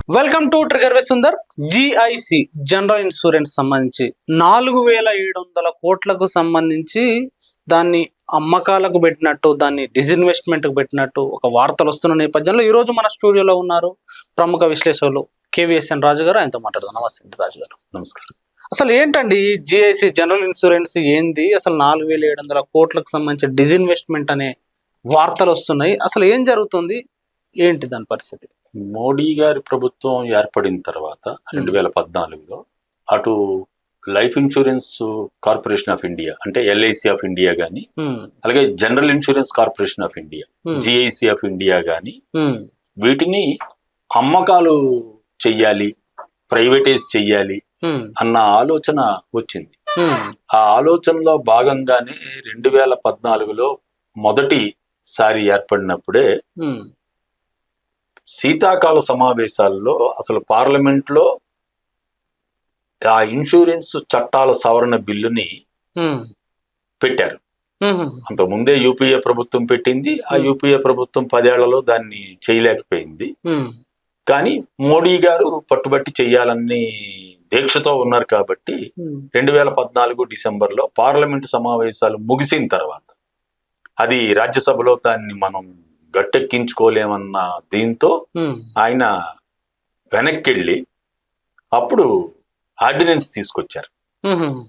Welcome to trigger with Sundar. GIC general insurance సంబంధించి 4700 కోట్లకు సంబంధించి దాన్ని అమ్మకాలకు పెట్టినట్టు, దాన్ని డిజిన్వెస్ట్మెంట్కి పెట్టినట్టు ఒక వార్తలు వస్తున్న నేపథ్యంలో ఈరోజు మన స్టూడియోలో ఉన్నారు ప్రముఖ విశ్లేషకులు కేవీఎస్ఎన్ రాజు గారు. ఆయనతో మాట్లాడదాం. నమస్తే రాజు గారు. నమస్కారం. అసలు ఏంటండి జిఐసి జనరల్ ఇన్సూరెన్స్ ఏంది? అసలు 4700 కోట్లకు సంబంధించి డిజిన్వెస్ట్మెంట్ అనే వార్తలు వస్తున్నాయి. అసలు ఏం జరుగుతుంది, ఏంటి దాని పరిస్థితి? మోడీ గారి ప్రభుత్వం ఏర్పడిన తర్వాత 2014లో అటు life insurance corporation of India అంటే ఎల్ఐసి ఆఫ్ ఇండియా గాని, అలాగే general insurance corporation of India GIC of India గాని వీటిని అమ్మకాలు చెయ్యాలి, ప్రైవేటైజ్ చెయ్యాలి అన్న ఆలోచన వచ్చింది. ఆ ఆలోచనలో భాగంగానే 2014లో మొదటిసారి ఏర్పడినప్పుడే శీతాకాల సమావేశాల్లో అసలు పార్లమెంట్ లో ఆ ఇన్సూరెన్స్ చట్టాల సవరణ బిల్లుని పెట్టారు. అంతకుముందే యూపీఏ ప్రభుత్వం పెట్టింది. ఆ యూపీఏ ప్రభుత్వం 10 ఏళ్లలో దాన్ని చేయలేకపోయింది. కానీ మోడీ గారు పట్టుబట్టి చెయ్యాలని దీక్షతో ఉన్నారు కాబట్టి 2014 డిసెంబర్లో పార్లమెంట్ సమావేశాలు ముగిసిన తర్వాత అది రాజ్యసభలో దాన్ని మనం గట్టెక్కించుకోలేమన్న దీంతో ఆయన వెనక్కి అప్పుడు ఆర్డినెన్స్ తీసుకొచ్చారు.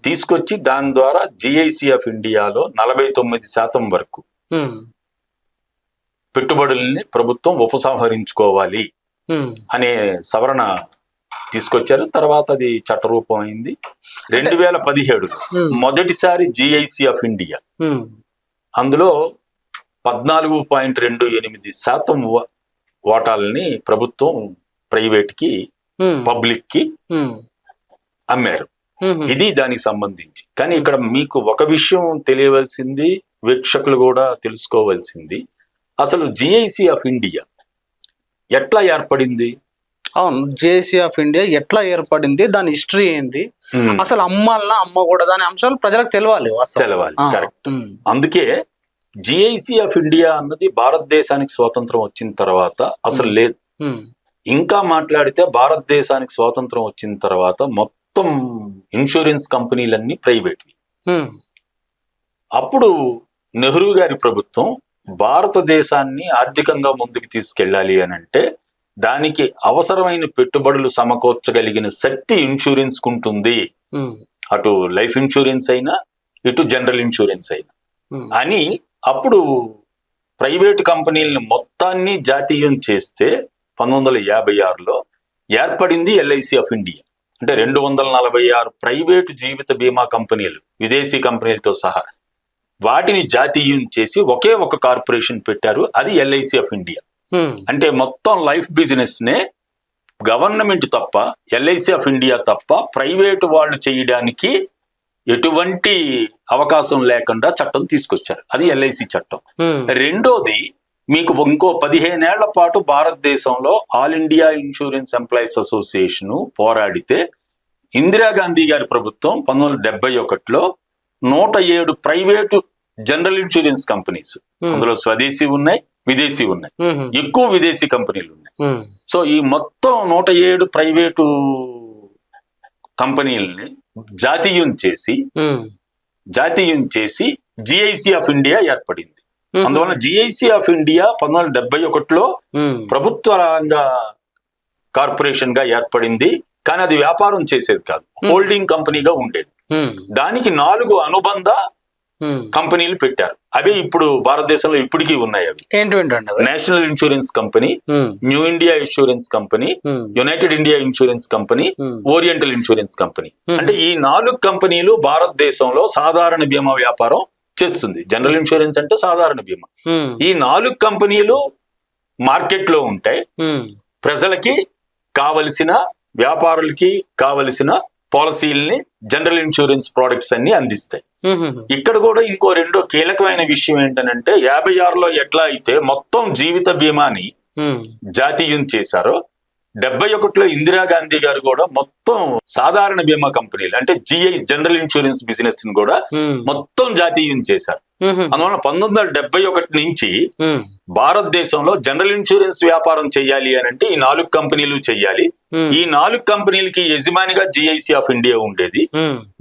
తీసుకొచ్చి దాని ద్వారా జిఐసి ఆఫ్ ఇండియాలో 49% వరకు పెట్టుబడుల్ని ప్రభుత్వం ఉపసంహరించుకోవాలి అనే సవరణ తీసుకొచ్చారు. తర్వాత అది చట్టరూపం అయింది. 2017లో మొదటిసారి జిఐసి ఆఫ్ ఇండియా అందులో 14.28% వాటాలని ప్రభుత్వం ప్రైవేట్ కి పబ్లిక్ కి అమ్మారు. ఇది దానికి సంబంధించి. కానీ ఇక్కడ మీకు ఒక విషయం తెలియవలసింది, వీక్షకులు కూడా తెలుసుకోవాల్సింది, అసలు జిఐసి ఆఫ్ ఇండియా ఎట్లా ఏర్పడింది? అవును, జిఐసి ఆఫ్ ఇండియా ఎట్లా ఏర్పడింది, దాని హిస్టరీ ఏంది, అసలు అమ్మాలనా అమ్మకూడదా అనే అంశాలు ప్రజలకు తెలవాలి. కరెక్ట్. అందుకే జిఐసి ఆఫ్ ఇండియా అన్నది భారతదేశానికి స్వాతంత్రం వచ్చిన తర్వాత అసలు లేదు. ఇంకా మాట్లాడితే భారతదేశానికి స్వాతంత్రం వచ్చిన తర్వాత మొత్తం ఇన్సూరెన్స్ కంపెనీలన్నీ ప్రైవేట్వి. అప్పుడు నెహ్రూ గారి ప్రభుత్వం భారతదేశాన్ని ఆర్థికంగా ముందుకు తీసుకెళ్ళాలి అని అంటే దానికి అవసరమైన పెట్టుబడులు సమకూర్చగలిగిన శక్తి ఇన్సూరెన్స్ కుంటుంది. అటు లైఫ్ ఇన్సూరెన్స్ అయినా ఇటు జనరల్ ఇన్సూరెన్స్ అయినా అని అప్పుడు ప్రైవేట్ కంపెనీలను మొత్తాన్ని జాతీయం చేస్తే 1956లో ఏర్పడింది ఎల్ఐసి ఆఫ్ ఇండియా. అంటే 246 ప్రైవేటు జీవిత బీమా కంపెనీలు విదేశీ కంపెనీలతో సహా వాటిని జాతీయం చేసి ఒకే ఒక కార్పొరేషన్ పెట్టారు. అది ఎల్ఐసి ఆఫ్ ఇండియా. అంటే మొత్తం లైఫ్ బిజినెస్ నే గవర్నమెంట్ తప్ప, ఎల్ఐసి ఆఫ్ ఇండియా తప్ప ప్రైవేటు వాళ్ళు చేయడానికి ఎటువంటి అవకాశం లేకుండా చట్టం తీసుకొచ్చారు. అది ఎల్ఐసి చట్టం. రెండోది, మీకు ఇంకో 15 ఏళ్ల పాటు భారతదేశంలో all India insurance employees association పోరాడితే ఇందిరాగాంధీ గారి ప్రభుత్వం 1971లో 107 ప్రైవేటు జనరల్ ఇన్సూరెన్స్ కంపెనీస్, అందులో స్వదేశీ ఉన్నాయి, విదేశీ ఉన్నాయి, ఎక్కువ విదేశీ కంపెనీలు ఉన్నాయి. సో ఈ మొత్తం 107 ప్రైవేటు కంపెనీలని జాతీయం చేసి జిఐసి ఆఫ్ ఇండియా ఏర్పడింది. అందువల్ల జిఐసి ఆఫ్ ఇండియా 1971లో ప్రభుత్వ రంగ కార్పొరేషన్ గా ఏర్పడింది. కానీ అది వ్యాపారం చేసేది కాదు, హోల్డింగ్ కంపెనీగా ఉండేది. దానికి 4 అనుబంధ కంపెనీలు పెట్టారు. అవి ఇప్పుడు భారతదేశంలో ఇప్పటికీ ఉన్నాయి. అవి national insurance company, new India insurance company, United India insurance company, oriental insurance company. అంటే ఈ 4 కంపెనీలు భారతదేశంలో సాధారణ బీమా వ్యాపారం చేస్తుంది. జనరల్ ఇన్సూరెన్స్ అంటే సాధారణ బీమా. ఈ 4 కంపెనీలు మార్కెట్ లో ఉంటాయి. ప్రజలకి కావలసిన, వ్యాపారులకి కావలసిన పాలసీలని, జనరల్ ఇన్సూరెన్స్ ప్రొడక్ట్స్ అన్ని అందిస్తాయి. ఇక్కడ కూడా ఇంకో రెండో కీలకమైన విషయం ఏంటంటే 56లో ఎట్లా అయితే మొత్తం జీవిత బీమాని జాతీయం చేశారో 71లో ఇందిరాగాంధీ గారు కూడా మొత్తం సాధారణ బీమా కంపెనీలు అంటే జిఐ జనరల్ ఇన్సూరెన్స్ బిజినెస్ ని కూడా మొత్తం జాతీయం చేశారు. అందువల్ల 1971 నుంచి భారతదేశంలో జనరల్ ఇన్సూరెన్స్ వ్యాపారం చేయాలి అని అంటే ఈ 4 కంపెనీలు చెయ్యాలి. ఈ 4 కంపెనీలకి యజమానిగా జిఐసి ఆఫ్ ఇండియా ఉండేది.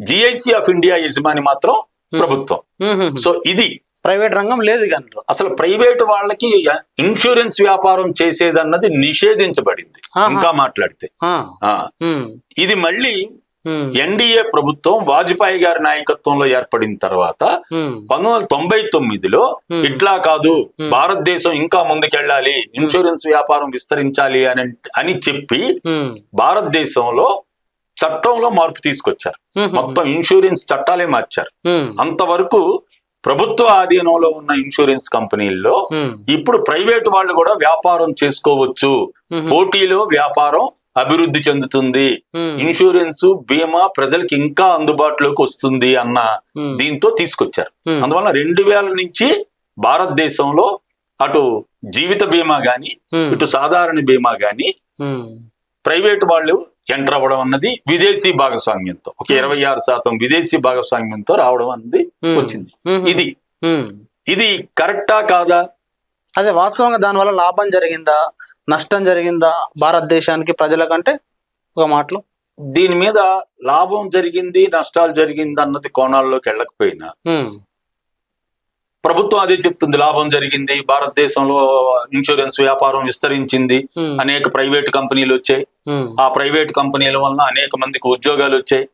జిఐసి ఆఫ్ ఇండియా యజమాని మాత్రం ప్రభుత్వం. సో ఇది ప్రైవేట్ రంగం లేదు కానీ అసలు ప్రైవేట్ వాళ్ళకి ఇన్సూరెన్స్ వ్యాపారం చేసేదన్నది నిషేధించబడింది. ఇంకా మాట్లాడితే ఇది మళ్ళీ ఎన్డీఏ ప్రభుత్వం వాజ్పేయి గారి నాయకత్వంలో ఏర్పడిన తర్వాత 1999లో ఇట్లా కాదు, భారతదేశం ఇంకా ముందుకెళ్ళాలి, ఇన్సూరెన్స్ వ్యాపారం విస్తరించాలి అని చెప్పి భారతదేశంలో చట్టంలో మార్పు తీసుకొచ్చారు. మొత్తం ఇన్సూరెన్స్ చట్టాలే మార్చారు. అంతవరకు ప్రభుత్వ ఆధీనంలో ఉన్న ఇన్సూరెన్స్ కంపెనీల్లో ఇప్పుడు ప్రైవేట్ వాళ్ళు కూడా వ్యాపారం చేసుకోవచ్చు. పోటీలో వ్యాపారం అభివృద్ధి చెందుతుంది, ఇన్సూరెన్స్ బీమా ప్రజలకి ఇంకా అందుబాటులోకి వస్తుంది అన్న దీంతో తీసుకొచ్చారు. అందువల్ల 2000 నుంచి భారతదేశంలో అటు జీవిత బీమా గాని ఇటు సాధారణ బీమా గాని ప్రైవేట్ వాళ్ళు ఎంటర్ అవ్వడం అన్నది విదేశీ భాగస్వామ్యంతో ఒక 26% విదేశీ భాగస్వామ్యంతో రావడం అన్నది వచ్చింది. ఇది కరెక్టా కాదా? అదే వాస్తవంగా దానివల్ల లాభం జరిగిందా నష్టం జరిగిందా భారతదేశానికి ప్రజలకంటే ఒక మాటలో దీని మీద లాభం జరిగింది నష్టాలు జరిగింది అన్నది కోణాల్లోకి వెళ్ళకపోయినా ప్రభుత్వం అదే చెప్తుంది, లాభం జరిగింది, భారతదేశంలో ఇన్సూరెన్స్ వ్యాపారం విస్తరించింది, అనేక ప్రైవేట్ కంపెనీలు వచ్చాయి, ఆ ప్రైవేట్ కంపెనీల వలన అనేక మందికి ఉద్యోగాలు వచ్చాయి.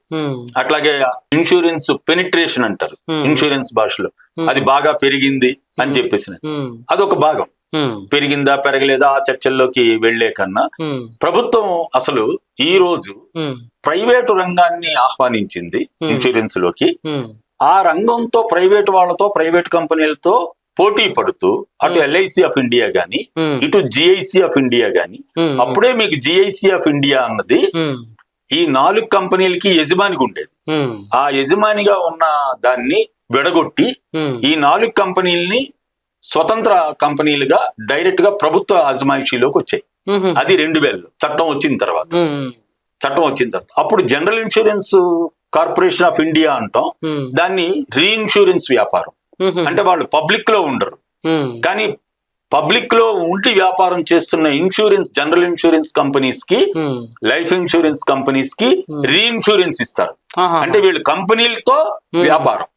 అట్లాగే ఇన్సూరెన్స్ పెనిట్రేషన్ అంటారు ఇన్సూరెన్స్ భాషలో, అది బాగా పెరిగింది అని చెప్పేసి అదొక భాగం. పెరిగిందా పెరగలేదా ఆ చర్చల్లోకి వెళ్లే కన్నా ప్రభుత్వం అసలు ఈ రోజు ప్రైవేటు రంగాన్ని ఆహ్వానించింది ఇన్సూరెన్స్ లోకి. ఆ రంగంతో ప్రైవేట్ వాళ్ళతో ప్రైవేట్ కంపెనీలతో పోటీ పడుతూ అటు ఎల్ఐసి ఆఫ్ ఇండియా గాని ఇటు జిఐసి ఆఫ్ ఇండియా గాని, అప్పుడే మీకు జిఐసి ఆఫ్ ఇండియా అన్నది ఈ 4 కంపెనీలకి యజమానికి ఉండేది. ఆ యజమానిగా ఉన్న దాన్ని విడగొట్టి ఈ 4 కంపెనీలని స్వతంత్ర కంపెనీలుగా డైరెక్ట్ గా ప్రభుత్వ అజమాయిషీలోకి వచ్చాయి. అది 2000 చట్టం వచ్చిన తర్వాత అప్పుడు general insurance corporation of India అంటాం, దాన్ని రీఇన్సూరెన్స్ వ్యాపారం అంటే వాళ్ళు పబ్లిక్ లో ఉండరు కానీ పబ్లిక్ లో ఉండి వ్యాపారం చేస్తున్న ఇన్సూరెన్స్ జనరల్ ఇన్సూరెన్స్ కంపెనీస్ కి లైఫ్ ఇన్సూరెన్స్ కంపెనీస్ కి రీఇన్సూరెన్స్ ఇస్తారు. అంటే వీళ్ళు కంపెనీలతో వ్యాపారం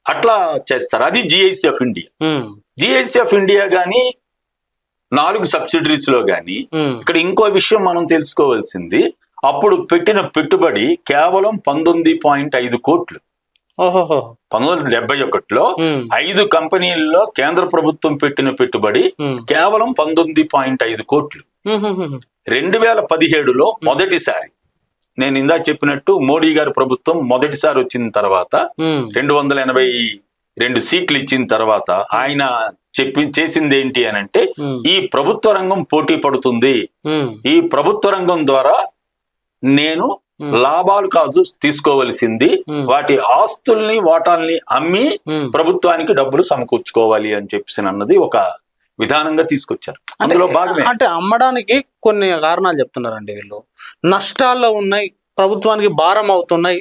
అట్లా చేస్తారు. అది GIC of India. GIC of India గాని 4 సబ్సిడరీస్ లో గాని ఇక్కడ ఇంకో విషయం మనం తెలుసుకోవాల్సింది, అప్పుడు పెట్టిన పెట్టుబడి కేవలం 19.5 కోట్లు. 1971లో 5 కంపెనీల్లో కేంద్ర ప్రభుత్వం పెట్టిన పెట్టుబడి కేవలం 19.5 కోట్లు. 2017లో మొదటిసారి నేను ఇందా చెప్పినట్టు మోడీ గారి ప్రభుత్వం మొదటిసారి వచ్చిన తర్వాత 282 సీట్లు ఇచ్చిన తర్వాత ఆయన చేసింది ఏంటి అని అంటే, ఈ ప్రభుత్వ రంగం పోటీ పడుతుంది, ఈ ప్రభుత్వ రంగం ద్వారా నేను లాభాలు కాదు తీసుకోవలసింది, వాటి ఆస్తుల్ని వాటాల్ని అమ్మి ప్రభుత్వానికి డబ్బులు సమకూర్చుకోవాలి అని చెప్పేసి అన్నది ఒక విధానంగా తీసుకొచ్చారు. అందులో భాగమే అంటే అమ్మడానికి కొన్ని కారణాలు చెప్తున్నారండి వీళ్ళు. నష్టాల్లో ఉన్నాయి, ప్రభుత్వానికి భారం అవుతున్నాయి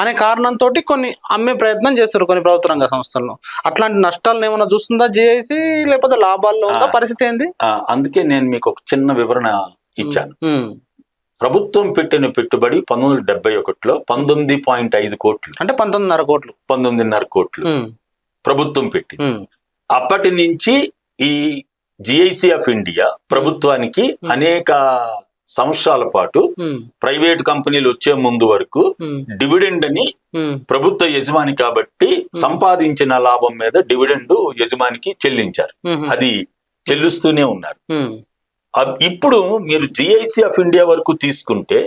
అనే కారణంతో కొన్ని అమ్మే ప్రయత్నం చేస్తారు కొన్ని ప్రభుత్వ రంగ సంస్థల్లో. అట్లాంటి నష్టాలను ఏమైనా చూస్తుందా జిఐసి, లేకపోతే లాభాల్లో ఉందా, పరిస్థితి ఏంది? అందుకే నేను మీకు ఒక చిన్న వివరణ ఇచ్చాను. ప్రభుత్వం పెట్టిన పెట్టుబడి 1971లో 19.5 కోట్లు, అంటే 19.5 కోట్లు ప్రభుత్వం పెట్టి, అప్పటి నుంచి ఈ జిఐసి ఆఫ్ ఇండియా ప్రభుత్వానికి అనేక సంవత్సరాల పాటు ప్రైవేట్ కంపెనీలు వచ్చే ముందు వరకు డివిడెండ్ అని ప్రభుత్వ యజమాని కాబట్టి సంపాదించిన లాభం మీద డివిడెండ్ యజమానికి చెల్లించారు. అది చెల్లిస్తూనే ఉన్నారు. ఇప్పుడు మీరు జిఐసి ఆఫ్ ఇండియా వరకు తీసుకుంటే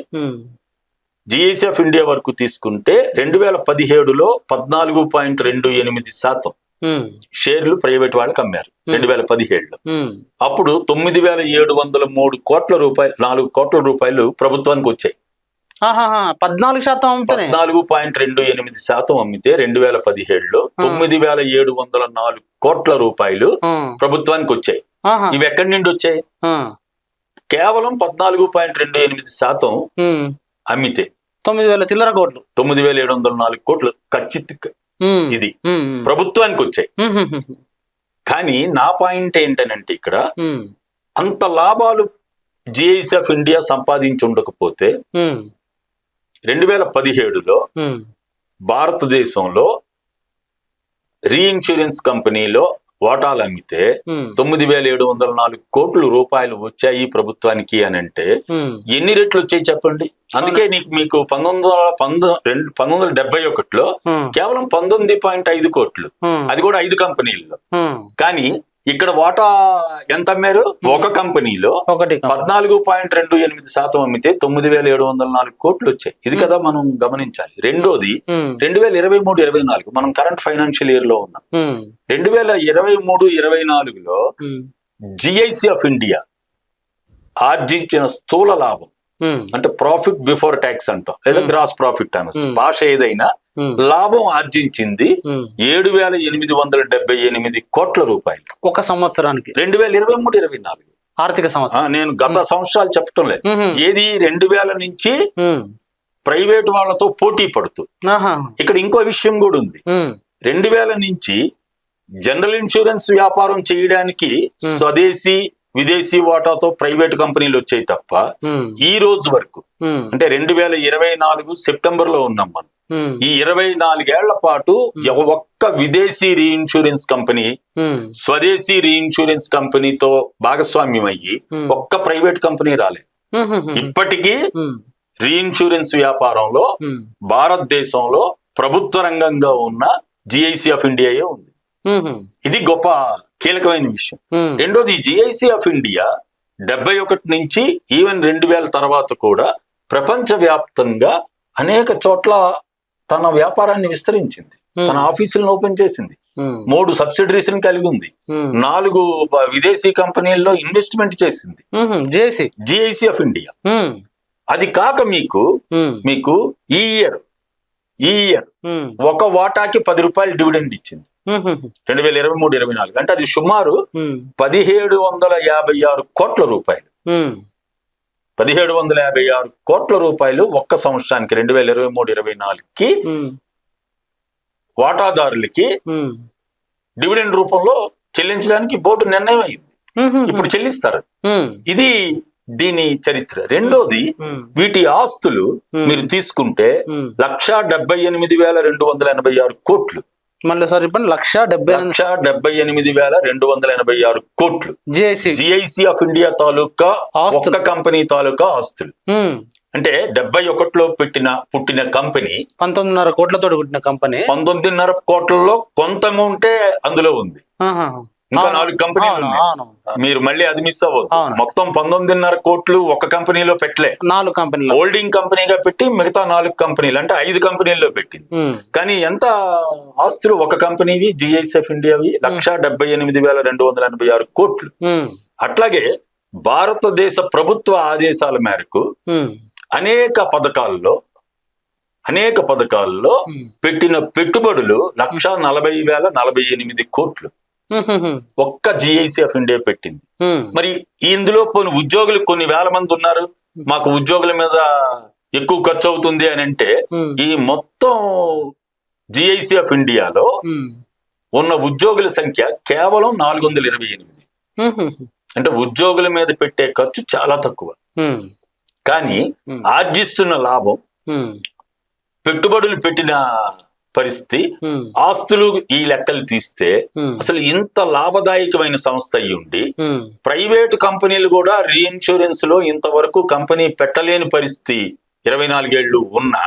2017లో 14.28% షేర్లు ప్రైవేట్ వాళ్ళకి అమ్మారు 2017లో. అప్పుడు 9,703 కోట్ల రూపాయలు, 4 కోట్ల రూపాయలు ప్రభుత్వానికి వచ్చాయి. 14.28% అమ్మితే 2017లో 9,704 కోట్ల రూపాయలు ప్రభుత్వానికి వచ్చాయి. ఇవి ఎక్కడి నుండి వచ్చాయి? కేవలం 14.28% అమ్మితే 9,000 చిల్లర కోట్లు, 9,704 కోట్లు ఖచ్చితంగా ఇది ప్రభుత్వానికి వచ్చాయి. కానీ నా పాయింట్ ఏంటనంటే ఇక్కడ అంత లాభాలు జిఐసి ఆఫ్ ఇండియా సంపాదించి ఉండకపోతే 2017లో భారతదేశంలో రీఇన్సూరెన్స్ కంపెనీలో వాటాలు అమ్మితే 9,704 కోట్ల రూపాయలు వచ్చాయి ప్రభుత్వానికి అని అంటే ఎన్ని రెట్లు వచ్చాయి చెప్పండి. అందుకే మీకు 1971లో కేవలం 19.5 కోట్లు, అది కూడా 5 కంపెనీల్లో. కానీ ఇక్కడ వాటా ఎంత అమ్మారు? ఒక కంపెనీలో 14.28% అమ్మితే 9,704 కోట్లు వచ్చాయి. ఇది కదా మనం గమనించాలి. రెండోది 2023-24 మనం కరెంట్ ఫైనాన్షియల్ ఇయర్ లో ఉన్నాం. 2023-24లో జిఐసి ఆఫ్ ఇండియా ఆర్జించిన స్థూల లాభం అంటే ప్రాఫిట్ బిఫోర్ ట్యాక్స్ అంటాం, లేదా గ్రాస్ ప్రాఫిట్ అనొచ్చు, భాష ఏదైనా, లాభం ఆర్జించింది 7,878 కోట్ల రూపాయలు ఒక సంవత్సరానికి. 2023-24 ఆర్థిక సంవత్సరం. నేను గత సంవత్సరాలు చెప్పటం లేదు. ఏది 2000 నుంచి ప్రైవేట్ వాళ్ళతో పోటీ పడుతూ. ఇక్కడ ఇంకో విషయం కూడా ఉంది. 2000 నుంచి జనరల్ ఇన్సూరెన్స్ వ్యాపారం చేయడానికి స్వదేశీ విదేశీ వాటాతో ప్రైవేట్ కంపెనీలు వచ్చాయి తప్ప ఈ రోజు వరకు, అంటే 2024 సెప్టెంబర్ లో ఉన్నాం మనం, ఈ 24 ఏళ్ల పాటు ఒక్క విదేశీ రీఇన్సూరెన్స్ కంపెనీ స్వదేశీ రీఇన్సూరెన్స్ కంపెనీతో భాగస్వామ్యం అయ్యి ఒక్క ప్రైవేట్ కంపెనీ రాలేదు. ఇప్పటికీ రీఇన్సూరెన్స్ వ్యాపారంలో భారతదేశంలో ప్రభుత్వ రంగంగా ఉన్న జిఐసి ఆఫ్ ఇండియాయే ఉంది. ఇది గొప్ప కీలకమైన విషయం. రెండోది, జిఐసి ఆఫ్ ఇండియా 71 నుంచి ఈవెన్ 2000 తర్వాత కూడా ప్రపంచ వ్యాప్తంగా అనేక చోట్ల తన వ్యాపారాన్ని విస్తరించింది, తన ఆఫీసులను ఓపెన్ చేసింది, 3 సబ్సిడరీస్ కలిగి ఉంది, 4 విదేశీ కంపెనీల్లో ఇన్వెస్ట్మెంట్ చేసింది జిఐసి ఆఫ్ ఇండియా. అది కాక మీకు ఈ ఇయర్ ఒక వాటాకి 10 రూపాయలు డివిడెండ్ ఇచ్చింది 2023-24. అంటే అది సుమారు 1756 కోట్ల రూపాయలు. 1756 కోట్ల రూపాయలు ఒక్క సంవత్సరానికి 2023-24కి వాటాదారులకి డివిడెండ్ రూపంలో చెల్లించడానికి బోర్డు నిర్ణయం అయింది. ఇప్పుడు చెల్లిస్తారు. ఇది దీని చరిత్ర. రెండోది, వీటి ఆస్తులు మీరు తీసుకుంటే 1,78,286 కోట్లు. మళ్ళీ సార్ ఇప్పుడు 1,78,286 కోట్లు జిఐసి ఆఫ్ ఇండియా తాలూకా ఒక్క కంపెనీ తాలూకా ఆస్తులు. అంటే 71లో పుట్టిన కంపెనీ 19.5 కోట్లతో పుట్టిన కంపెనీ 19.5 కోట్లలో కొంత అమౌంటే అందులో ఉంది. ఇంకా 4 కంపెనీలు ఉన్నాయి. మీరు మళ్ళీ అది మిస్ అవ్వదు. మొత్తం 19.5 కోట్లు ఒక కంపెనీలో పెట్టలే, 4 కంపెనీలు హోల్డింగ్ కంపెనీగా పెట్టి మిగతా 4 కంపెనీలు అంటే 5 కంపెనీల్లో పెట్టింది. కానీ ఎంత ఆస్తులు ఒక కంపెనీవి జిఐసి ఆఫ్ ఇండియావి 1,78,286 కోట్లు. అట్లాగే భారతదేశ ప్రభుత్వ ఆదేశాల మేరకు అనేక పథకాల్లో పెట్టిన పెట్టుబడులు 1,40,048 కోట్లు ఒక్క జిఐసి ఆఫ్ ఇండియా పెట్టింది. మరి ఇందులో ఉద్యోగులు కొన్ని వేల మంది ఉన్నారు, మాకు ఉద్యోగుల మీద ఎక్కువ ఖర్చు అవుతుంది అని అంటే, ఈ మొత్తం జిఐసి ఆఫ్ ఇండియాలో ఉన్న ఉద్యోగుల సంఖ్య కేవలం 428. అంటే ఉద్యోగుల మీద పెట్టే ఖర్చు చాలా తక్కువ. కానీ ఆర్జిస్తున్న లాభం, పెట్టుబడులు పెట్టిన పరిస్థితి, ఆస్తులు ఈ లెక్కలు తీస్తే అసలు ఇంత లాభదాయకమైన సంస్థ అయ్యి ఉండి ప్రైవేటు కంపెనీలు కూడా రీఇన్సూరెన్స్ లో ఇంతవరకు కంపెనీ పెట్టలేని పరిస్థితి 24 ఏళ్లు ఉన్నా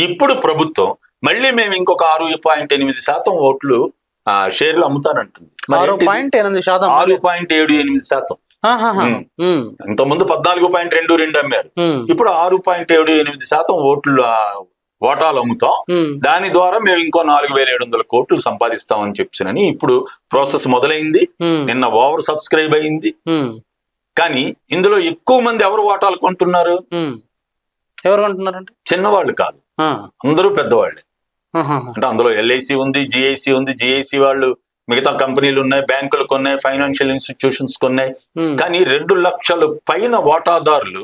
ఇప్పుడు ప్రభుత్వం మళ్ళీ మేము ఇంకొక 6.8% ఓట్లు షేర్లు అమ్ముతానంటుంది. 6.78%. ఇంతకుముందు 14.22 అమ్మారు, ఇప్పుడు 6.78% ఓటాలు అమ్ముతాం. దాని ద్వారా మేము ఇంకో 4,700 కోట్లు సంపాదిస్తామని చెప్పినని ఇప్పుడు ప్రాసెస్ మొదలైంది. నిన్న ఓవర్ సబ్స్క్రైబ్ అయింది. కానీ ఇందులో ఎక్కువ మంది ఎవరు ఓటాలు కొంటున్నారు? ఎవరు కొంటున్నారంటే చిన్నవాళ్ళు కాదు, అందరూ పెద్దవాళ్ళే. అంటే అందులో ఎల్ఐసి ఉంది, జిఐసి ఉంది. జిఐసి వాళ్ళు మిగతా కంపెనీలు ఉన్నాయి, బ్యాంకులు కొన్నాయి, ఫైనాన్షియల్ ఇన్స్టిట్యూషన్స్ కొన్నాయి. కానీ 2 లక్షల పైన వాటాదారులు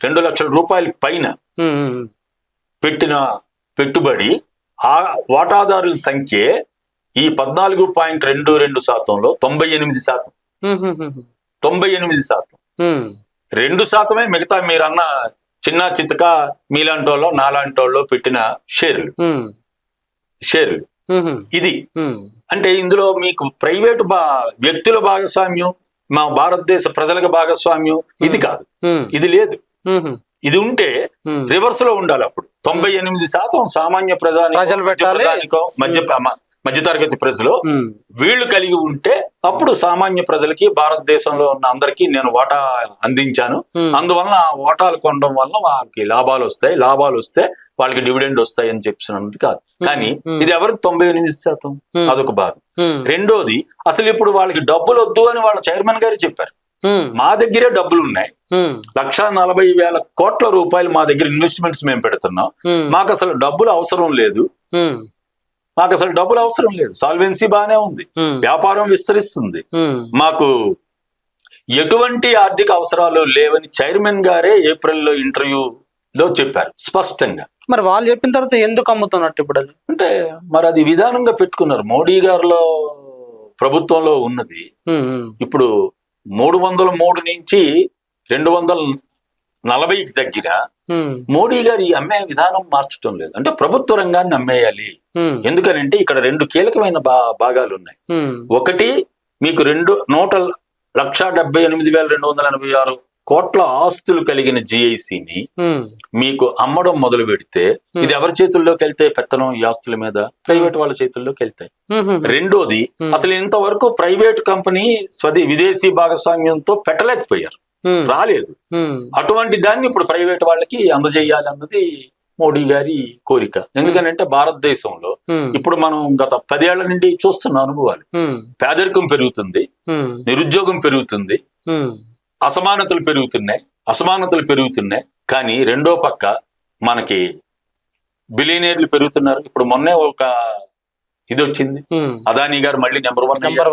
2 లక్షల రూపాయల పైన పెట్టిన పెట్టుబడి ఆ వాటాదారుల సంఖ్య ఈ 14.22%లో 98%. 98%. 2% మిగతా మీరన్న చిన్న చితక మీలాంటి వాళ్ళు నాలాంటి వాళ్ళు పెట్టిన షేర్లు. ఇది అంటే ఇందులో మీకు ప్రైవేటు వ్యక్తుల భాగస్వామ్యం, మా భారతదేశ ప్రజలకు భాగస్వామ్యం ఇది కాదు, ఇది లేదు. ఇది ఉంటే రివర్స్ లో ఉండాలి. అప్పుడు 98% సామాన్య ప్రజానికో మధ్యతరగతి ప్రజలు వీళ్ళు కలిగి ఉంటే అప్పుడు సామాన్య ప్రజలకి భారతదేశంలో ఉన్న అందరికీ నేను వాటా అందించాను, అందువలన ఆ వాటాలు కొనడం వల్ల వాళ్ళకి లాభాలు వస్తే వాళ్ళకి డివిడెండ్ వస్తాయి అని చెప్పినది కాదు. కానీ ఇది ఎవరికి 98%, అదొక భాగం. రెండోది, అసలు ఇప్పుడు వాళ్ళకి డబ్బులు వద్దు అని వాళ్ళ చైర్మన్ గారు చెప్పారు. మా దగ్గరే డబ్బులు ఉన్నాయి, 1,40,000 కోట్ల రూపాయలు మా దగ్గర ఇన్వెస్ట్మెంట్స్ మేము పెడుతున్నాం, మాకు అసలు డబ్బులు అవసరం లేదు, సాల్వెన్సీ బానే ఉంది, వ్యాపారం విస్తరిస్తుంది, మాకు ఎటువంటి ఆర్థిక అవసరాలు లేవని చైర్మన్ గారే ఏప్రిల్లో ఇంటర్వ్యూలో చెప్పారు స్పష్టంగా. మరి వాళ్ళు చెప్పిన తర్వాత ఎందుకు అమ్ముతున్నట్టు ఇప్పుడు అది? అంటే మరి అది విధానంగా పెట్టుకున్నారు. మోడీ గారిలో ప్రభుత్వంలో ఉన్నది ఇప్పుడు 303 నుంచి 240కి తగ్గిన మోడీ గారు ఈ అమ్మే విధానం మార్చడం లేదు. అంటే ప్రభుత్వ రంగాన్ని అమ్మేయాలి. ఎందుకనంటే ఇక్కడ 2 కీలకమైన భాగాలు ఉన్నాయి. ఒకటి, మీకు 1,78,286 కోట్ల ఆస్తులు కలిగిన జిఐసిని మీకు అమ్మడం మొదలు పెడితే ఇది ఎవరి చేతుల్లోకి వెళ్తే పెత్తనం ఈ ఆస్తుల మీద? ప్రైవేట్ వాళ్ళ చేతుల్లోకి వెళ్తాయి. రెండోది, అసలు ఇంతవరకు ప్రైవేట్ కంపెనీ విదేశీ భాగస్వామ్యంతో పెట్టలేకపోయారు, రాలేదు. అటువంటి దాన్ని ఇప్పుడు ప్రైవేట్ వాళ్ళకి అందజేయాలి అన్నది మోడీ గారి కోరిక. ఎందుకనంటే భారతదేశంలో ఇప్పుడు మనం గత 10 ఏళ్ల నుండి చూస్తున్న అనుభవాలు, పేదరికం పెరుగుతుంది, నిరుద్యోగం పెరుగుతుంది, అసమానతలు పెరుగుతున్నాయి. కానీ రెండో పక్క మనకి బిలియనీర్లు పెరుగుతున్నారు. ఇప్పుడు మొన్నే ఒక ఇది వచ్చింది, అదానీ గారు మళ్ళీ నెంబర్ వన్ అయ్యారు.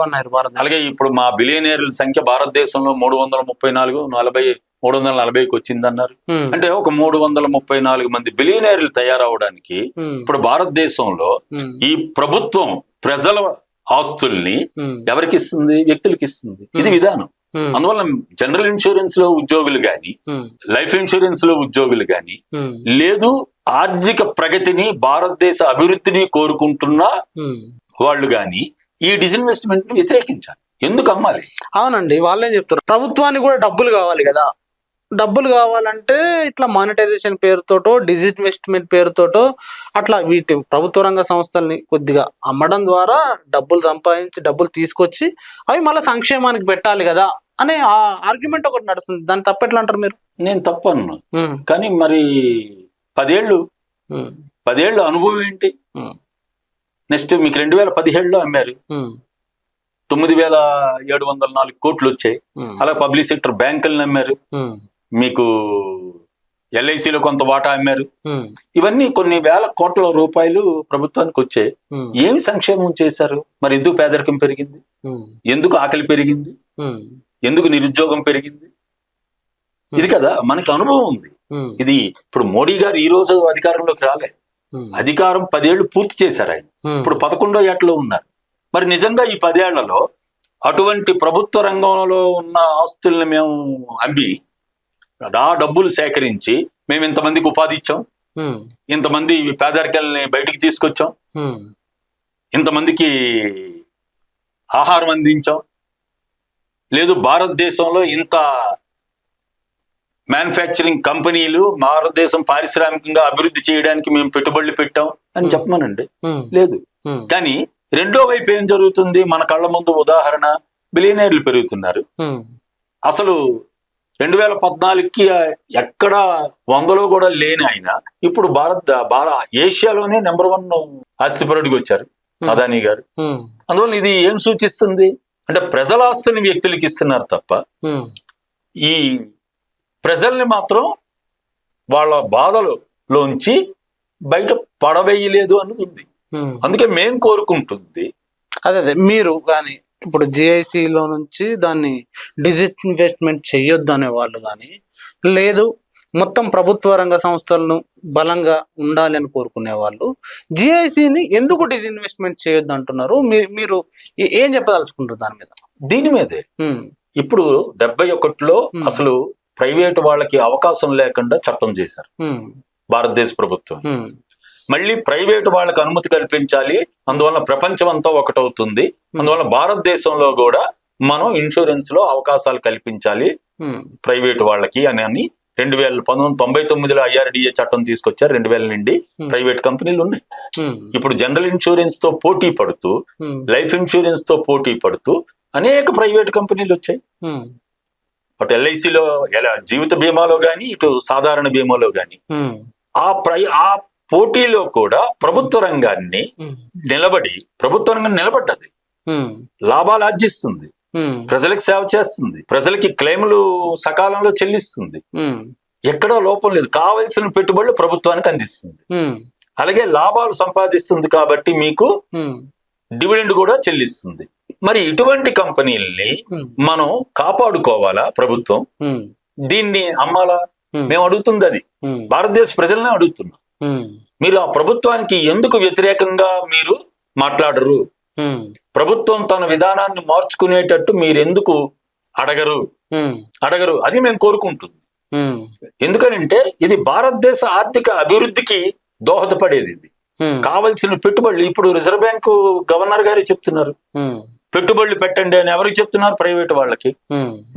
అలాగే ఇప్పుడు మా బిలియనీర్ల సంఖ్య భారతదేశంలో 340కి వచ్చిందన్నారు. అంటే ఒక 334 మంది బిలియనీర్లు తయారవడానికి ఇప్పుడు భారతదేశంలో ఈ ప్రభుత్వం ప్రజల ఆస్తుల్ని ఎవరికి ఇస్తుంది? వ్యక్తులకి ఇస్తుంది. ఇది విధానం. అందువల్ల జనరల్ ఇన్సూరెన్స్ లో ఉద్యోగులు గాని, లైఫ్ ఇన్సూరెన్స్ లో ఉద్యోగులు గాని, లేదు ఆర్థిక ప్రగతిని భారతదేశ అభివృద్ధిని కోరుకుంటున్న వాళ్ళు గాని ఈ డిస్ఇన్వెస్ట్మెంట్ ని వ్యతిరేకించాలి. ఎందుకు అమ్మాలి? అవునండి, వాళ్ళేం చెప్తారు, ప్రభుత్వానికి కూడా డబ్బులు కావాలి కదా, డబ్బులు కావాలంటే ఇట్లా మానిటైజేషన్ పేరుతోటో డిస్ఇన్వెస్ట్మెంట్ పేరుతోటో అట్లా వీటి ప్రభుత్వ రంగ సంస్థల్ని కొద్దిగా అమ్మడం ద్వారా డబ్బులు సంపాదించి డబ్బులు తీసుకొచ్చి అవి మళ్ళీ సంక్షేమానికి పెట్టాలి కదా అనే ఆ ఆర్గ్యుమెంట్ ఒకటి నడుస్తుంది. దాన్ని తప్పెట్లా అంటారు మీరు? నేను తప్పను, కానీ మరి 10 ఏళ్ళు అనుభవం ఏంటి? నెక్స్ట్ మీకు 2017లో అమ్మారు, 9,704 కోట్లు వచ్చాయి. అలా పబ్లిక్ సెక్టర్ బ్యాంకులను అమ్మారు, మీకు ఎల్ఐసిలో కొంత వాటా అమ్మారు. ఇవన్నీ కొన్ని వేల కోట్ల రూపాయలు ప్రభుత్వానికి వచ్చాయి. ఏమి సంక్షేమం చేశారు? మరి ఎందుకు పేదరికం పెరిగింది? ఎందుకు ఆకలి పెరిగింది? ఎందుకు నిరుద్యోగం పెరిగింది? ఇది కదా మనకి అనుభవం ఉంది. ఇది ఇప్పుడు మోడీ గారు ఈ రోజు అధికారంలోకి రాలే, అధికారం 10 ఏళ్లు పూర్తి చేశారు ఆయన. ఇప్పుడు 11వ ఏటలో ఉన్నారు. మరి నిజంగా ఈ 10 ఏళ్లలో అటువంటి ప్రభుత్వ రంగంలో ఉన్న ఆస్తుల్ని మేము అమ్మి ఆ డబ్బులు సేకరించి మేము ఇంతమందికి ఉపాధి ఇచ్చాం, ఇంతమంది పేదరికల్ని బయటికి తీసుకొచ్చాం, ఇంతమందికి ఆహారం అందించాం, లేదు భారతదేశంలో ఇంత మ్యానుఫ్యాక్చరింగ్ కంపెనీలు భారతదేశం పారిశ్రామికంగా అభివృద్ధి చేయడానికి మేము పెట్టుబడులు పెట్టాం అని చెప్పమనండి, లేదు. కానీ రెండో వైపు ఏం జరుగుతుంది? మన కళ్ళ ముందు ఉదాహరణ, బిలియనీర్లు పెరుగుతున్నారు. అసలు 2014కి ఎక్కడ 100లో కూడా లేని ఆయన ఇప్పుడు ఏషియాలోనే నెంబర్ 1 ఆస్తిపరుడికి వచ్చారు అదానీ గారు. అందువల్ల ఇది ఏం సూచిస్తుంది అంటే ప్రజల ఆస్తిని వ్యక్తులకి ఇస్తున్నారు తప్ప ఈ ప్రజల్ని మాత్రం వాళ్ళ బాధలోంచి బయట పడవేయలేదు అన్నది ఉంది. అందుకే మేం కోరుకుంటుంది అదే మీరు కానీ ఇప్పుడు జిఐసిలో నుంచి దాన్ని డిస్ఇన్వెస్ట్మెంట్ చెయ్యొద్దు అనే వాళ్ళు కానీ, లేదు మొత్తం ప్రభుత్వ రంగ సంస్థలను బలంగా ఉండాలి అని కోరుకునే వాళ్ళు జిఐసిని ఎందుకు డిస్ఇన్వెస్ట్మెంట్ చేయొద్దు అంటున్నారు? మీరు ఏం చెప్పదలుచుకుంటారు దాని మీద? దీని మీదే ఇప్పుడు 71లో అసలు ప్రైవేటు వాళ్ళకి అవకాశం లేకుండా చట్టం చేశారు భారతదేశ ప్రభుత్వం. మళ్ళీ ప్రైవేటు వాళ్ళకి అనుమతి కల్పించాలి, అందువల్ల ప్రపంచం అంతా ఒకటవుతుంది, అందువల్ల భారతదేశంలో కూడా మనం ఇన్సూరెన్స్ లో అవకాశాలు కల్పించాలి ప్రైవేటు వాళ్ళకి అని 1999లో IRDA చట్టం తీసుకొచ్చారు. 2000 నుండి ప్రైవేట్ కంపెనీలు ఉన్నాయి. ఇప్పుడు జనరల్ ఇన్సూరెన్స్ తో పోటీ పడుతూ, లైఫ్ ఇన్సూరెన్స్ తో పోటీ పడుతూ అనేక ప్రైవేట్ కంపెనీలు వచ్చాయి. అటు LICలో జీవిత బీమాలో గాని, ఇటు సాధారణ బీమాలో గాని ఆ పోటీలో కూడా ప్రభుత్వ రంగాన్ని నిలబడ్డది, లాభాలు ఆర్జిస్తుంది, ప్రజలకు సేవ చేస్తుంది, ప్రజలకి క్లెయిములు సకాలంలో చెల్లిస్తుంది, ఎక్కడో లోపం లేదు, కావలసిన పెట్టుబడులు ప్రభుత్వానికి అందిస్తుంది, అలాగే లాభాలు సంపాదిస్తుంది కాబట్టి మీకు డివిడెండ్ కూడా చెల్లిస్తుంది. మరి ఇటువంటి కంపెనీల్ని మనం కాపాడుకోవాలా ప్రభుత్వం? దీన్ని అమ్మాలా? మేము అడుగుతుంది అది, భారతదేశ ప్రజలనే అడుగుతున్నాం. మీరు ఆ ప్రభుత్వానికి ఎందుకు వ్యతిరేకంగా మీరు మాట్లాడరు? ప్రభుత్వం తన విధానాన్ని మార్చుకునేటట్టు మీరెందుకు అడగరు? అది మేము కోరుకుంటుంది. ఎందుకనంటే ఇది భారతదేశ ఆర్థిక అభివృద్ధికి దోహదపడేది. ఇది కావలసిన పెట్టుబడులు ఇప్పుడు రిజర్వ్ బ్యాంకు గవర్నర్ గారు చెప్తున్నారు, పెట్టుబడులు పెట్టండి అని. ఎవరికి చెప్తున్నారు? ప్రైవేట్ వాళ్ళకి.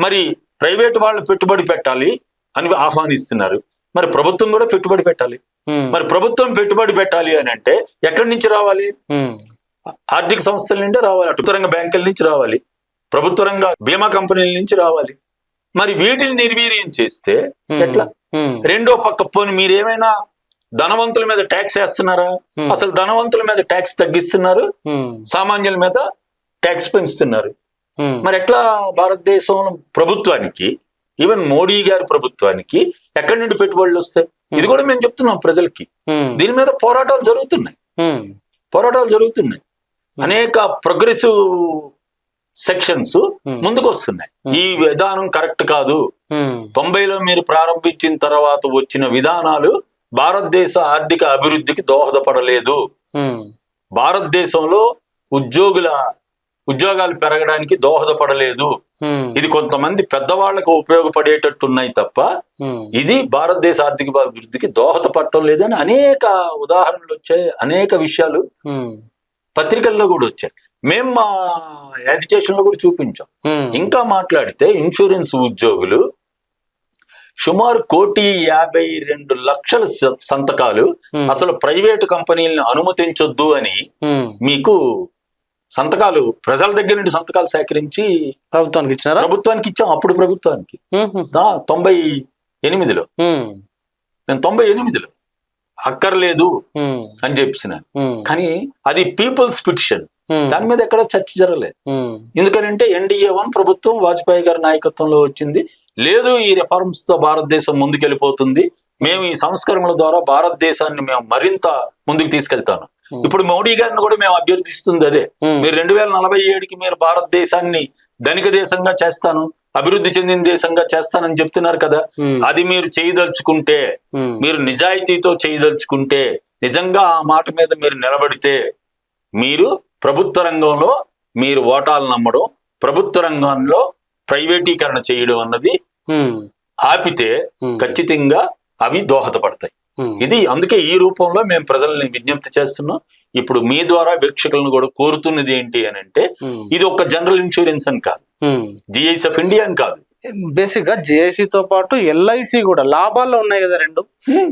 మరి ప్రైవేట్ వాళ్ళు పెట్టుబడి పెట్టాలి అని ఆహ్వానిస్తున్నారు. మరి ప్రభుత్వం కూడా పెట్టుబడి పెట్టాలి. మరి ప్రభుత్వం పెట్టుబడి పెట్టాలి అని అంటే ఎక్కడి నుంచి రావాలి? ఆర్థిక సంస్థల నుండి రావాలి, అటు రంగ బ్యాంకుల నుంచి రావాలి, ప్రభుత్వ రంగ బీమా కంపెనీల నుంచి రావాలి. మరి వీటిని నిర్వీర్యం చేస్తే ఎట్లా? రెండో పక్క పోని మీరేమైనా ధనవంతుల మీద ట్యాక్స్ వేస్తున్నారా? అసలు ధనవంతుల మీద ట్యాక్స్ తగ్గిస్తున్నారు, సామాన్యుల మీద ట్యాక్స్ పెంచుతున్నారు. మరి ఎట్లా భారతదేశంలో ప్రభుత్వానికి, ఈవెన్ మోడీ గారి ప్రభుత్వానికి ఎక్కడి నుండి పెట్టుబడులు వస్తాయి? ఇది కూడా మేము చెప్తున్నాం ప్రజలకి. దీని మీద పోరాటాలు జరుగుతున్నాయి. అనేక ప్రోగ్రెసివ్ సెక్షన్స్ ముందుకు వస్తున్నాయి. ఈ విధానం కరెక్ట్ కాదు, 90లో మీరు ప్రారంభించిన తర్వాత వచ్చిన విధానాలు భారతదేశ ఆర్థిక అభివృద్ధికి దోహదపడలేదు, భారతదేశంలో ఉద్యోగాలు పెరగడానికి దోహదపడలేదు. ఇది కొంతమంది పెద్దవాళ్లకు ఉపయోగపడేటట్టున్నాయి తప్ప ఇది భారతదేశ ఆర్థిక అభివృద్ధికి దోహదపడటం లేదని అనేక ఉదాహరణలు వచ్చాయి, అనేక విషయాలు పత్రికల్లో కూడా వచ్చాయి. మేము మా యాజిటేషన్ లో కూడా చూపించాం. ఇంకా మాట్లాడితే ఇన్సూరెన్స్ ఉద్యోగులు సుమారు 1,52,00,000 సంతకాలు అసలు ప్రైవేటు కంపెనీలను అనుమతించొద్దు అని మీకు సంతకాలు ప్రజల దగ్గర నుండి సంతకాలు సేకరించి ప్రభుత్వానికి ఇచ్చాం. అప్పుడు ప్రభుత్వానికి 98లో నేను 98లో అక్కర్లేదు అని చెప్పినాను. కానీ అది పీపుల్స్ పిటిషన్, దాని మీద ఎక్కడ చర్చ జరగలేదు. ఎందుకనంటే NDA 1 ప్రభుత్వం వాజ్పేయి గారి నాయకత్వంలో వచ్చింది. లేదు, ఈ రిఫార్మ్స్ తో భారతదేశం ముందుకెళ్ళిపోతుంది, మేము ఈ సంస్కరణల ద్వారా భారతదేశాన్ని మేము మరింత ముందుకు తీసుకెళ్తాను. ఇప్పుడు మోడీ గారిని కూడా మేము అభ్యర్థిస్తుంది అదే. మీరు 2047కి మీరు భారతదేశాన్ని ధనిక దేశంగా చేస్తాను, అభివృద్ధి చెందిన దేశంగా చేస్తానని చెప్తున్నారు కదా. అది మీరు చేయదలుచుకుంటే, మీరు నిజాయితీతో చేయదలుచుకుంటే, నిజంగా ఆ మాట మీద మీరు నిలబడితే, మీరు ప్రభుత్వ రంగంలో మీరు ఓటాలు నమ్మడం, ప్రభుత్వ రంగంలో ప్రైవేటీకరణ చేయడం అన్నది ఆపితే ఖచ్చితంగా అవి దోహదపడతాయి. ఇది అందుకే ఈ రూపంలో మేము ప్రజల్ని విజ్ఞప్తి చేస్తున్నాం. ఇప్పుడు మీ ద్వారా వీక్షకులను కూడా కోరుతున్నది ఏంటి అని అంటే, ఇది ఒక జనరల్ ఇన్సూరెన్స్ అని కాదు, GIC ఆఫ్ ఇండియా అని కాదు. బేసిక్ గా JIC తో పాటు LIC కూడా లాభాల్లో ఉన్నాయి కదా రెండు.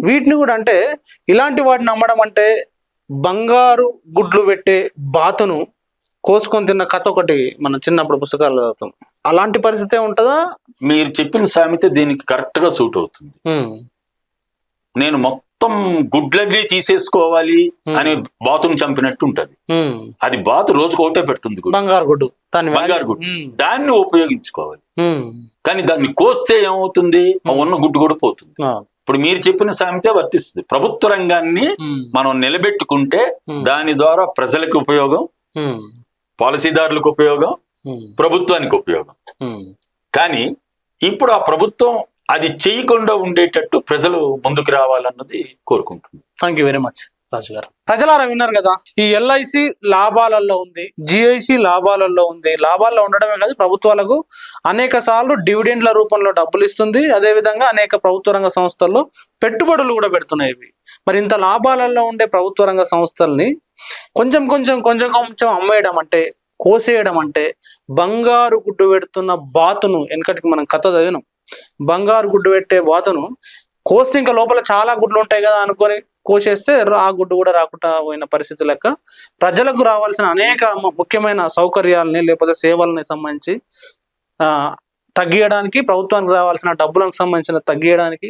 వీటిని కూడా అంటే ఇలాంటి వాటిని నమ్మడం అంటే బంగారు గుడ్లు పెట్టే బాతును కోసుకొని తిన్న కథ ఒకటి మనం చిన్నప్పుడు పుస్తకాలు చదువుతాం. అలాంటి పరిస్థితే ఉంటుందా? మీరు చెప్పిన సామెత దీనికి కరెక్ట్ గా సూట్ అవుతుంది. నేను మొత్తం గుడ్లన్నీ తీసేసుకోవాలి అని బాతును చంపినట్టు ఉంటది. అది బాతు రోజుకు ఒకటే పెడుతుంది, బంగారు గుడ్డు. దాన్ని ఉపయోగించుకోవాలి. కానీ దాన్ని కోస్తే ఏమవుతుంది? ఉన్న గుడ్డు కూడా పోతుంది. ఇప్పుడు మీరు చెప్పిన సామెతే వర్తిస్తుంది. ప్రభుత్వ రంగాన్ని మనం నిలబెట్టుకుంటే దాని ద్వారా ప్రజలకు ఉపయోగం, పాలసీదారులకు ఉపయోగం, ప్రభుత్వానికి ఉపయోగం. కానీ ఇప్పుడు ఆ ప్రభుత్వం అది చేయకుండా ఉండేటట్టు ప్రజలు ముందుకు రావాలన్నది కోరుకుంటున్నాను. థ్యాంక్ యూ వెరీ మచ్ రాజు గారు. ప్రజలారా విన్నారు కదా, ఈ ఎల్ఐసి లాభాలలో ఉంది, జిఐసి లాభాలలో ఉంది. లాభాల్లో ఉండడమే కాదు, ప్రభుత్వాలకు అనేక సార్లు డివిడెండ్ల రూపంలో డబ్బులు ఇస్తుంది. అదేవిధంగా అనేక ప్రభుత్వ రంగ సంస్థల్లో పెట్టుబడులు కూడా పెడుతున్నాయి ఇవి. మరి ఇంత లాభాలలో ఉండే ప్రభుత్వ రంగ సంస్థల్ని కొంచెం అమ్మేయడం అంటే, కోసేయడం అంటే, బంగారు గుడ్డు పెడుతున్న బాతును, వెనకటికి మనం కథ చదివినాం, బంగారు గుడ్డు పెట్టే బాతును కోస్తే ఇంకా లోపల చాలా గుడ్లు ఉంటాయి కదా అనుకొని కోసేస్తే ఆ గుడ్డు కూడా రాకుండా పోయిన పరిస్థితి లెక్క ప్రజలకు రావాల్సిన అనేక ముఖ్యమైన సౌకర్యాలని లేకపోతే సేవలని సంబంధించి తగ్గియడానికి, ప్రభుత్వానికి రావాల్సిన డబ్బులకు సంబంధించిన తగ్గియడానికి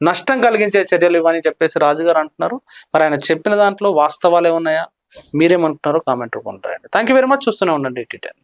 నష్టం కలిగించే చర్యలు ఇవని చెప్పేసి రాజుగారు అంటున్నారు. మరి ఆయన చెప్పిన దాంట్లో వాస్తవాలే ఉన్నాయా, మీరేమనుకుంటున్నారో కామెంట్ రూపంలో రాయండి. Thank you very much. చూస్తూనే ఉండండి టీ10.